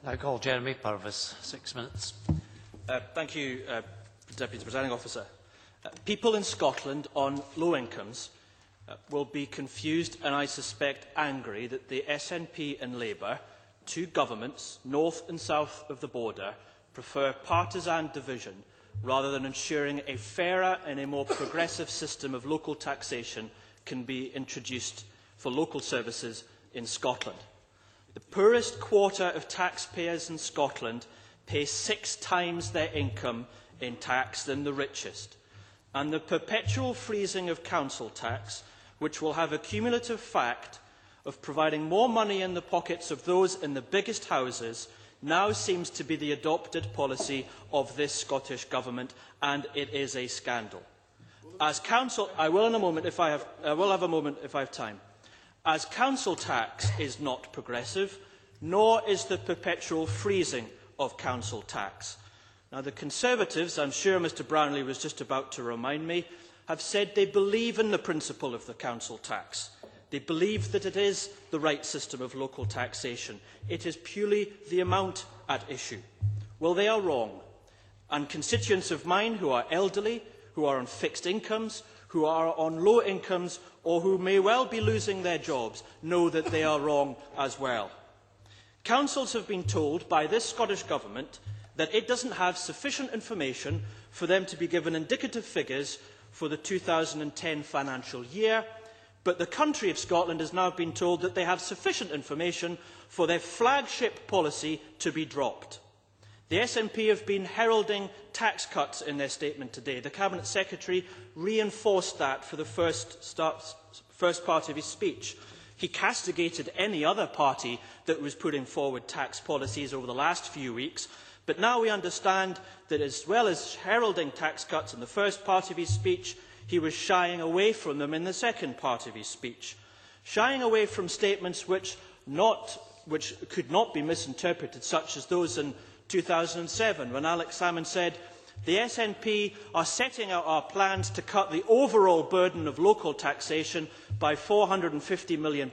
I call Jeremy Purvis. 6 minutes. Thank you, Deputy Presiding Officer. People in Scotland on low incomes will be confused and, I suspect, angry that the SNP and Labour, two governments, north and south of the border, prefer partisan division rather than ensuring a fairer and a more progressive system of local taxation can be introduced for local services in Scotland. The poorest quarter of taxpayers in Scotland pay 6 times their income in tax than the richest, and the perpetual freezing of council tax, which will have a cumulative effect of providing more money in the pockets of those in the biggest houses, now seems to be the adopted policy of this Scottish Government, and it is a scandal. As council, I will have a moment if I have time. As council tax is not progressive, nor is the perpetual freezing of council tax. Now, the Conservatives, I'm sure Mr Brownlee was just about to remind me, have said they believe in the principle of the council tax. They believe that it is the right system of local taxation. It is purely the amount at issue. Well, they are wrong. And constituents of mine who are elderly, who are on fixed incomes, who are on low incomes, or who may well be losing their jobs, know that they are wrong as well. Councils have been told by this Scottish Government that it doesn't have sufficient information for them to be given indicative figures for the 2010 financial year, but the country of Scotland has now been told that they have sufficient information for their flagship policy to be dropped. The SNP have been heralding tax cuts in their statement today. The Cabinet Secretary reinforced that for the first part of his speech. He castigated any other party that was putting forward tax policies over the last few weeks, but now we understand that as well as heralding tax cuts in the first part of his speech, he was shying away from them in the second part of his speech. Shying away from statements which could not be misinterpreted, such as those in 2007, when Alex Salmond said, "The SNP are setting out our plans to cut the overall burden of local taxation by £450 million,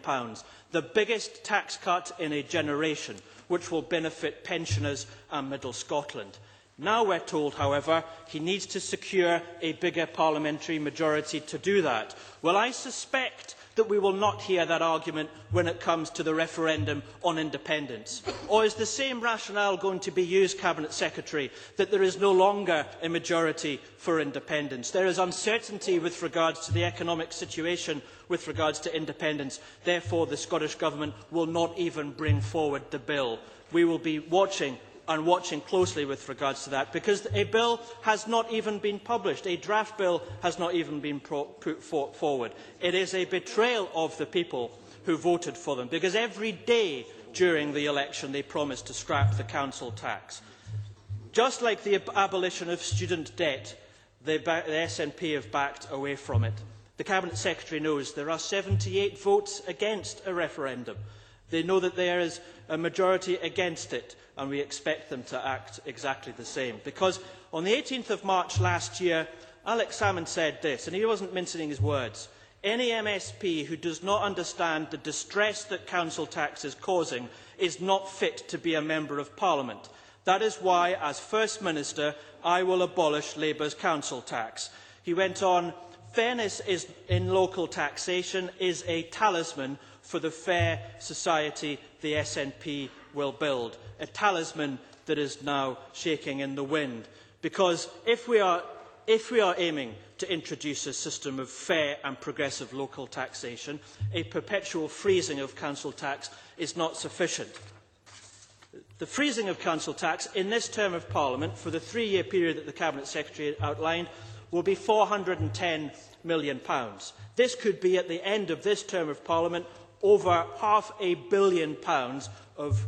the biggest tax cut in a generation, which will benefit pensioners and Middle Scotland." Now we're told, however, he needs to secure a bigger parliamentary majority to do that. Well, I suspect that we will not hear that argument when it comes to the referendum on independence. Or is the same rationale going to be used, Cabinet Secretary, that there is no longer a majority for independence? There is uncertainty with regards to the economic situation with regards to independence. Therefore, the Scottish Government will not even bring forward the bill. We will be watching closely with regards to that, because a bill has not even been published. A draft bill has not even been put forward. It is a betrayal of the people who voted for them, because every day during the election they promised to scrap the council tax. Just like the abolition of student debt, the SNP have backed away from it. The Cabinet Secretary knows there are 78 votes against a referendum. They know that there is a majority against it, and we expect them to act exactly the same. Because on the 18th of March last year, Alex Salmond said this, and he wasn't mincing his words: "Any MSP who does not understand the distress that council tax is causing is not fit to be a Member of Parliament. That is why, as First Minister, I will abolish Labour's council tax." He went on, "Fairness in local taxation is a talisman for the fair society the SNP will build," a talisman that is now shaking in the wind. Because if we are aiming to introduce a system of fair and progressive local taxation, a perpetual freezing of council tax is not sufficient. The freezing of council tax in this term of Parliament for the 3-year period that the Cabinet Secretary outlined will be £410 million. This could be, at the end of this term of Parliament, over £500 million of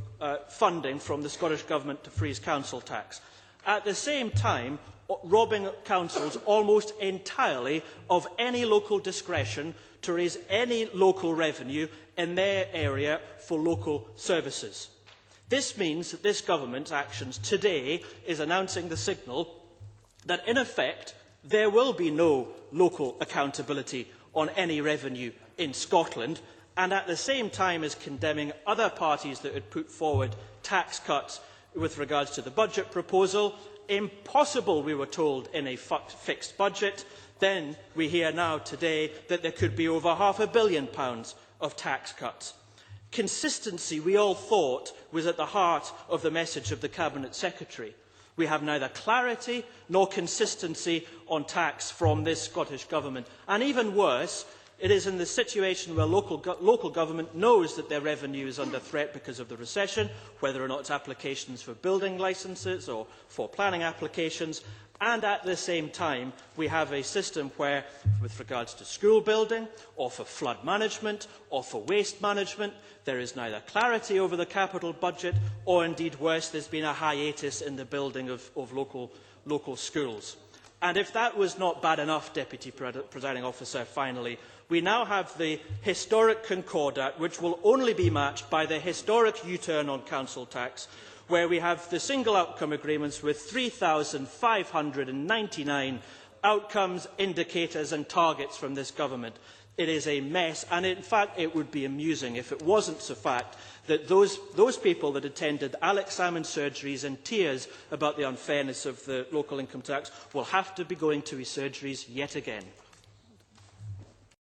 funding from the Scottish Government to freeze council tax. At the same time, robbing councils almost entirely of any local discretion to raise any local revenue in their area for local services. This means that this Government's actions today is announcing the signal that, in effect, there will be no local accountability on any revenue in Scotland, and at the same time as condemning other parties that had put forward tax cuts with regards to the budget proposal. Impossible, we were told, in a fixed budget. Then we hear now today that there could be over £500 million of tax cuts. Consistency, we all thought, was at the heart of the message of the Cabinet Secretary. We have neither clarity nor consistency on tax from this Scottish Government. And even worse, it is in the situation where local government knows that their revenue is under threat because of the recession, whether or not it's applications for building licences or for planning applications. And at the same time, we have a system where, with regards to school building, or for flood management, or for waste management, there is neither clarity over the capital budget, or indeed worse, there's been a hiatus in the building of local schools. And if that was not bad enough, Deputy Presiding Officer, finally, we now have the historic Concordat, which will only be matched by the historic U-turn on council tax, where we have the single outcome agreements with 3,599 outcomes, indicators and targets from this government. It is a mess, and in fact it would be amusing if it wasn't the fact that those people that attended Alex Salmond surgeries in tears about the unfairness of the local income tax will have to be going to his surgeries yet again.